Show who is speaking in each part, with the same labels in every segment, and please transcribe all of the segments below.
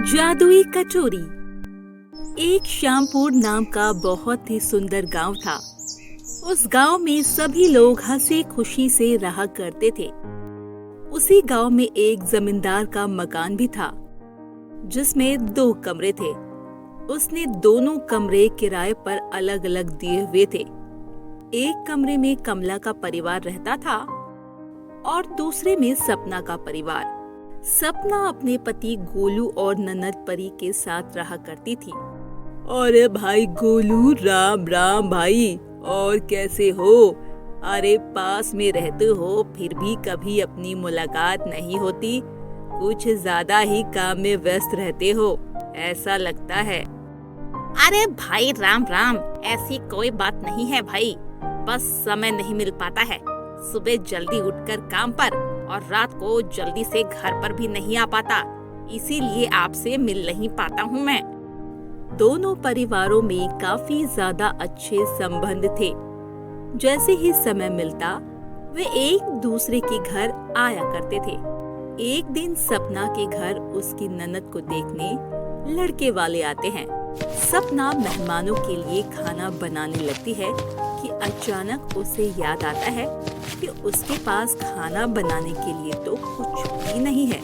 Speaker 1: जादुई कटोरी। एक श्यामपुर नाम का बहुत ही सुंदर गांव था। उस गांव में सभी लोग हंसी खुशी से रहा करते थे। उसी गांव में एक जमींदार का मकान भी था, जिसमें 2 कमरे थे। उसने दोनों कमरे किराए पर अलग अलग दिए हुए थे। एक कमरे में कमला का परिवार रहता था और दूसरे में सपना का परिवार। सपना अपने पति गोलू और ननद परी के साथ रहा करती थी। अरे भाई गोलू, राम राम भाई, और कैसे हो? अरे पास में रहते हो फिर भी कभी अपनी मुलाकात नहीं होती। कुछ ज्यादा ही काम में व्यस्त रहते हो, ऐसा लगता है।
Speaker 2: अरे भाई राम राम, ऐसी कोई बात नहीं है भाई, बस समय नहीं मिल पाता है। सुबह जल्दी उठकर काम पर और रात को जल्दी से घर पर भी नहीं आ पाता, इसीलिए आपसे मिल नहीं पाता हूँ मैं।
Speaker 1: दोनों परिवारों में काफी ज्यादा अच्छे संबंध थे। जैसे ही समय मिलता वे एक दूसरे के घर आया करते थे। एक दिन सपना के घर उसकी ननद को देखने लड़के वाले आते हैं। सपना मेहमानों के लिए खाना बनाने लगती है कि अचानक उसे याद आता है कि उसके पास खाना बनाने के लिए तो कुछ भी नहीं है।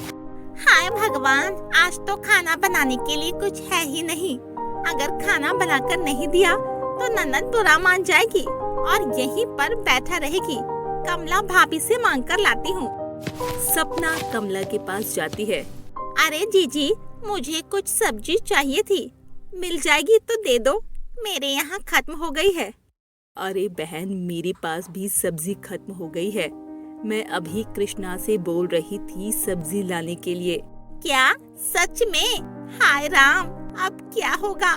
Speaker 2: हाय भगवान, आज तो खाना बनाने के लिए कुछ है ही नहीं। अगर खाना बनाकर नहीं दिया तो ननद बुरा मान जाएगी और यहीं पर बैठा रहेगी। कमला भाभी से मांग कर लाती हूँ।
Speaker 1: सपना कमला के पास जाती है।
Speaker 2: अरे जीजी, मुझे कुछ सब्जी चाहिए थी, मिल जाएगी तो दे दो, मेरे यहाँ खत्म हो गई है।
Speaker 1: अरे बहन, मेरे पास भी सब्जी खत्म हो गई है। मैं अभी कृष्णा से बोल रही थी सब्जी लाने के लिए।
Speaker 2: क्या सच में? हाय राम, अब क्या होगा?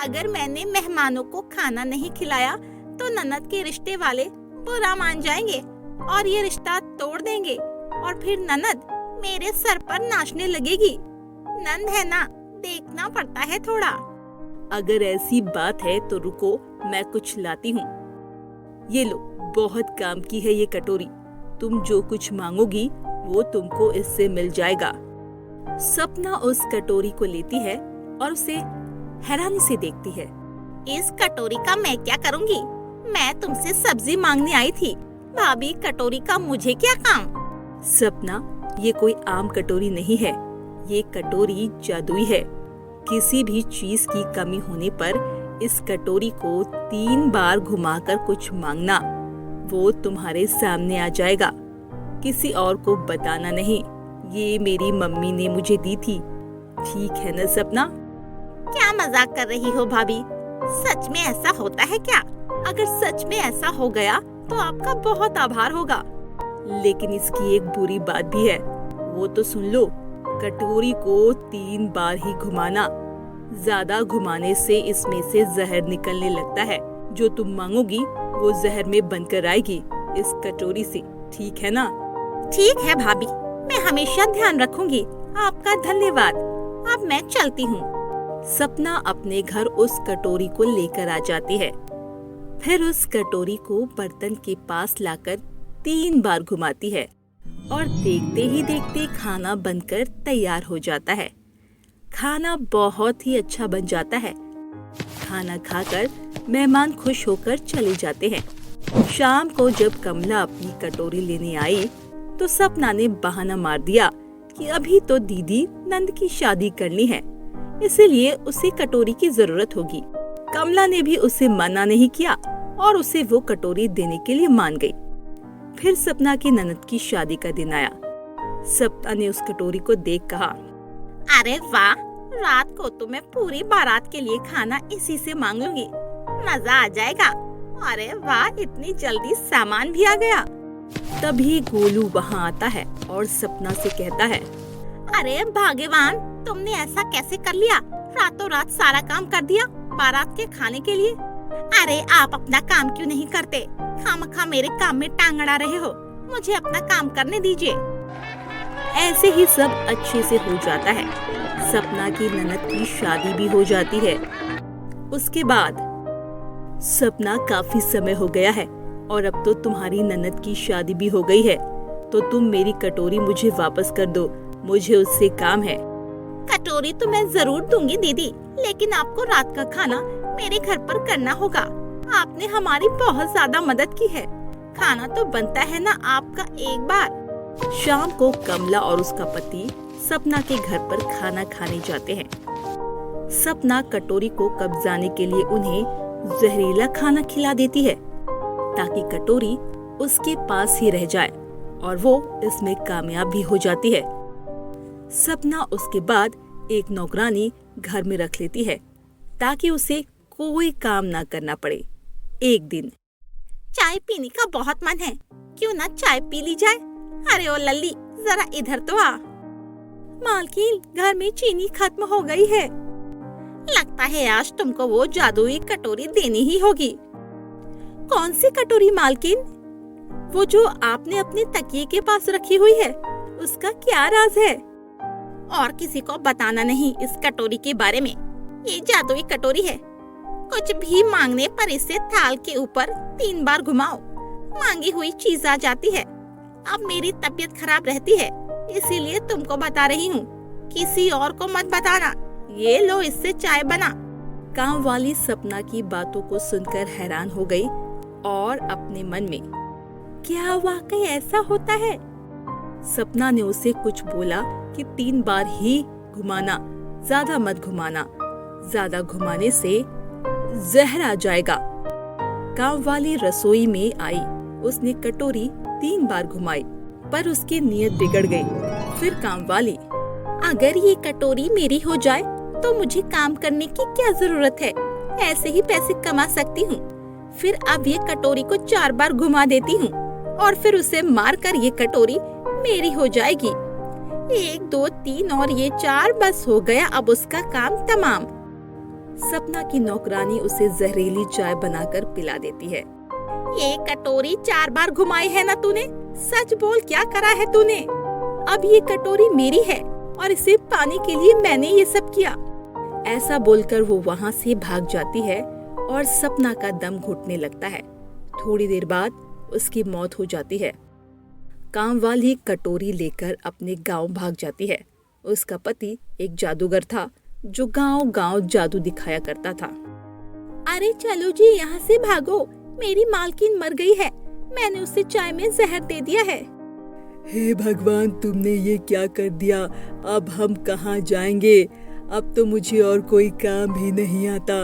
Speaker 2: अगर मैंने मेहमानों को खाना नहीं खिलाया तो ननद के रिश्ते वाले बुरा मान जाएंगे और ये रिश्ता तोड़ देंगे और फिर ननद मेरे सर पर नाचने लगेगी। नंद है ना, देखना पड़ता है थोड़ा।
Speaker 1: अगर ऐसी बात है तो रुको, मैं कुछ लाती हूँ। ये लो, बहुत काम की है ये कटोरी। तुम जो कुछ मांगोगी वो तुमको इससे मिल जाएगा। सपना उस कटोरी को लेती है और उसे हैरानी से देखती है।
Speaker 2: इस कटोरी का मैं क्या करूँगी? मैं तुमसे सब्जी मांगने आई थी। भाभी, कटोरी का मुझे क्या काम?
Speaker 1: सपना, ये कोई आम कटोरी नहीं है। ये कटोरी जादुई है। किसी भी चीज की कमी होने पर इस कटोरी को 3 बार घुमाकर कुछ मांगना, वो तुम्हारे सामने आ जाएगा। किसी और को बताना नहीं। ये मेरी मम्मी ने मुझे दी थी। ठीक है ना सपना?
Speaker 2: क्या मजाक कर रही हो भाभी? सच में ऐसा होता है क्या?
Speaker 1: अगर सच में ऐसा हो गया तो आपका बहुत आभार होगा। लेकिन इसकी एक बुरी बात भी है, वो तो सुन लो। कटोरी को 3 बार ही घुमाना। ज्यादा घुमाने से इसमें से जहर निकलने लगता है। जो तुम मांगोगी वो जहर में बनकर आएगी इस कटोरी से। ठीक है ना?
Speaker 2: ठीक है भाभी, मैं हमेशा ध्यान रखूंगी। आपका धन्यवाद। अब मैं चलती हूँ।
Speaker 1: सपना अपने घर उस कटोरी को लेकर आ जाती है। फिर उस कटोरी को बर्तन के पास लाकर 3 बार घुमाती है और देखते ही देखते खाना बनकर तैयार हो जाता है। खाना बहुत ही अच्छा बन जाता है। खाना खाकर मेहमान खुश होकर चले जाते हैं। शाम को जब कमला अपनी कटोरी लेने आई तो सपना ने बहाना मार दिया कि अभी तो दीदी नंद की शादी करनी है, इसीलिए उसे कटोरी की जरूरत होगी। कमला ने भी उसे मना नहीं किया और उसे वो कटोरी देने के लिए मान गई। फिर सपना की ननद की शादी का दिन आया। सपना ने उस कटोरी को देख कहा,
Speaker 2: अरे वाह, रात को तो मैं पूरी बारात के लिए खाना इसी से मांग लूंगी, मजा आ जाएगा। अरे वाह, इतनी जल्दी सामान भी आ गया।
Speaker 1: तभी गोलू वहाँ आता है और सपना से कहता है,
Speaker 2: अरे भाग्यवान, तुमने ऐसा कैसे कर लिया? रातों रात सारा काम कर दिया बारात के खाने के लिए। अरे आप अपना काम क्यों नहीं करते? खामखा मेरे काम में टांग अड़ा रहे हो। मुझे अपना काम करने दीजिए।
Speaker 1: ऐसे ही सब अच्छे से हो जाता है। सपना की ननद की शादी भी हो जाती है। उसके बाद सपना, काफी समय हो गया है और अब तो तुम्हारी ननद की शादी भी हो गई है। तो तुम मेरी कटोरी मुझे वापस कर दो, मुझे उससे काम है।
Speaker 2: कटोरी तो मैं जरूर दूंगी दीदी, लेकिन आपको रात का खाना मेरे घर पर करना होगा। आपने हमारी बहुत ज्यादा मदद की है। खाना तो बनता है ना आपका एक बार।
Speaker 1: शाम को कमला और उसका पति सपना के घर पर खाना खाने जाते हैं। सपना कटोरी को कब्जाने के लिए उन्हें जहरीला खाना खिला देती है ताकि कटोरी उसके पास ही रह जाए और वो इसमें कामयाब भी हो जाती है। सपना उसके बाद एक नौकरानी घर में रख लेती है ताकि उसे कोई काम ना करना पड़े। एक दिन
Speaker 2: चाय पीने का बहुत मन है, क्यों ना चाय पी ली जाए। अरे ओ लल्ली, जरा इधर तो आ।
Speaker 1: मालकिन, घर में चीनी खत्म हो गई है।
Speaker 2: लगता है आज तुमको वो जादुई कटोरी देनी ही होगी।
Speaker 1: कौन सी कटोरी मालकिन? वो जो आपने अपने तकिए के पास रखी हुई है, उसका क्या राज है?
Speaker 2: और किसी को बताना नहीं इस कटोरी के बारे में। ये जादुई कटोरी है। कुछ भी मांगने पर इसे थाल के ऊपर 3 बार घुमाओ, मांगी हुई चीज आ जाती है। अब मेरी तबीयत खराब रहती है, इसीलिए तुमको बता रही हूँ। किसी और को मत बताना। ये लो, इससे चाय बना।
Speaker 1: काम वाली सपना की बातों को सुनकर हैरान हो गई और अपने मन में, क्या वाकई ऐसा होता है? सपना ने उसे कुछ बोला कि 3 बार ही घुमाना, ज्यादा मत घुमाना, ज्यादा घुमाने से जहर आ जाएगा। काम वाली रसोई में आई, उसने कटोरी 3 बार घुमाई पर उसकी नीयत बिगड़ गई। फिर काम वाली,
Speaker 2: अगर ये कटोरी मेरी हो जाए तो मुझे काम करने की क्या जरूरत है, ऐसे ही पैसे कमा सकती हूँ। फिर अब ये कटोरी को 4 बार घुमा देती हूँ और फिर उसे मारकर ये कटोरी मेरी हो जाएगी। 1 2 3 और ये 4, बस हो गया अब उसका काम तमाम।
Speaker 1: सपना की नौकरानी उसे जहरीली चाय बनाकर पिला देती है।
Speaker 2: ये कटोरी 4 बार घुमाई है ना तूने? सच बोल, क्या करा है तूने?
Speaker 1: अब ये कटोरी मेरी है और इसे पाने के लिए मैंने ये सब किया। ऐसा बोलकर वो वहाँ से भाग जाती है और सपना का दम घुटने लगता है। थोड़ी देर बाद उसकी मौत हो जाती है। काम वाली कटोरी लेकर अपने गांव भाग जाती है। उसका पति एक जादूगर था जो गांव-गांव जादू दिखाया करता था।
Speaker 2: अरे चलो जी, यहाँ से भागो, मेरी मालकिन मर गई है। मैंने उसे चाय में जहर दे दिया है।
Speaker 1: हे भगवान, तुमने ये क्या कर दिया? अब हम कहाँ जाएंगे? अब तो मुझे और कोई काम भी नहीं आता।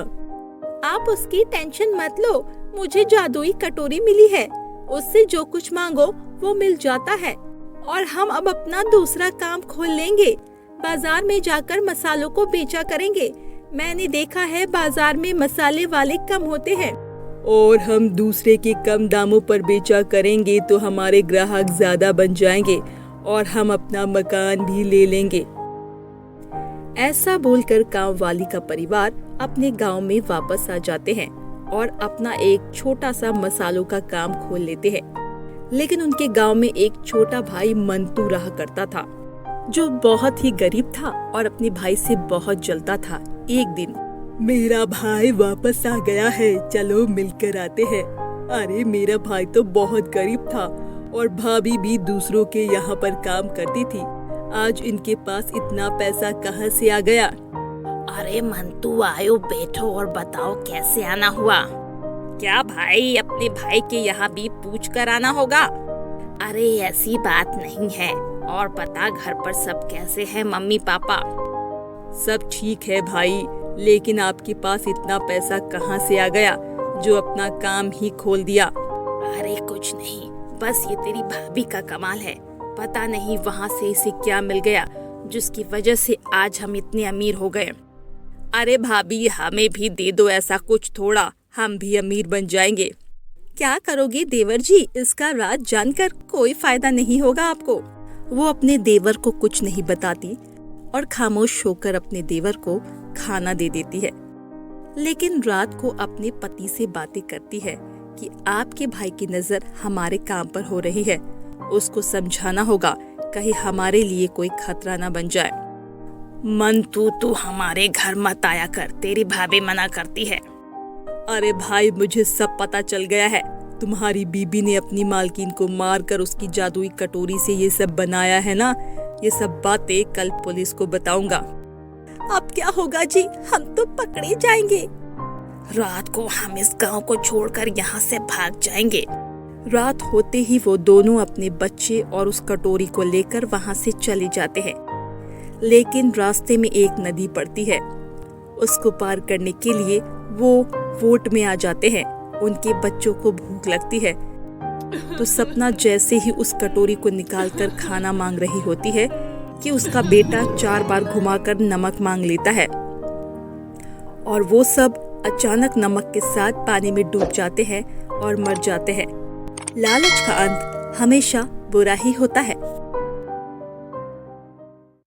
Speaker 2: आप उसकी टेंशन मत लो, मुझे जादुई कटोरी मिली है। उससे जो कुछ मांगो वो मिल जाता है और हम अब अपना दूसरा काम खोल लेंगे। बाजार में जाकर मसालों को बेचा करेंगे। मैंने देखा है बाजार में मसाले वाले कम होते हैं।
Speaker 1: और हम दूसरे के कम दामों पर बेचा करेंगे तो हमारे ग्राहक ज्यादा बन जाएंगे और हम अपना मकान भी ले लेंगे। ऐसा बोलकर गांव वाली का परिवार अपने गांव में वापस आ जाते हैं और अपना एक छोटा सा मसालों का काम खोल लेते हैं। लेकिन उनके गांव में एक छोटा भाई मंतू रहा करता था जो बहुत ही गरीब था और अपने भाई से बहुत जलता था। एक दिन, मेरा भाई वापस आ गया है, चलो मिलकर आते हैं। अरे मेरा भाई तो बहुत गरीब था और भाभी भी दूसरों के यहाँ पर काम करती थी। आज इनके पास इतना पैसा कहाँ से आ गया?
Speaker 2: अरे मंतू, आयो बैठो और बताओ कैसे आना हुआ। क्या भाई, अपने भाई के यहाँ भी पूछ कर आना होगा? अरे ऐसी बात नहीं है। और पता, घर पर सब कैसे हैं? मम्मी पापा
Speaker 1: सब ठीक है भाई, लेकिन आपके पास इतना पैसा कहाँ से आ गया जो अपना काम ही खोल दिया?
Speaker 2: अरे कुछ नहीं, बस ये तेरी भाभी का कमाल है। पता नहीं वहाँ से इसे क्या मिल गया जिसकी वजह से आज हम इतने अमीर हो गए।
Speaker 1: अरे भाभी, हमें भी दे दो ऐसा कुछ थोड़ा, हम भी अमीर बन जाएंगे। क्या करोगे देवर जी? इसका राज जानकर कोई फायदा नहीं होगा आपको। वो अपने देवर को कुछ नहीं बताती और खामोश होकर अपने देवर को खाना दे देती है। लेकिन रात को अपने पति से बातें करती है कि आपके भाई की नजर हमारे काम पर हो रही है, उसको समझाना होगा, कहीं हमारे लिए कोई खतरा न बन जाए।
Speaker 2: मंतू, तू हमारे घर मत आया कर, तेरी भाभी मना करती है।
Speaker 1: अरे भाई, मुझे सब पता चल गया है। तुम्हारी बीबी ने अपनी मालकिन को मारकर उसकी जादुई कटोरी से ये सब बनाया है ना। ये सब बातें कल पुलिस को बताऊंगा।
Speaker 2: अब क्या होगा जी, हम तो पकड़े जाएंगे।
Speaker 1: रात को हम इस गांव को छोड़कर यहाँ से भाग जाएंगे। रात होते ही वो दोनों अपने बच्चे और उस कटोरी को लेकर वहाँ से चले जाते हैं। लेकिन रास्ते में एक नदी पड़ती है। उसको पार करने के लिए वो वोट में आ जाते हैं। उनके बच्चों को भूख लगती है तो सपना जैसे ही उस कटोरी को निकालकर खाना मांग रही होती है कि उसका बेटा 4 बार घुमाकर नमक मांग लेता है और वो सब अचानक नमक के साथ पानी में डूब जाते हैं और मर जाते हैं। लालच का अंत हमेशा बुरा ही होता है।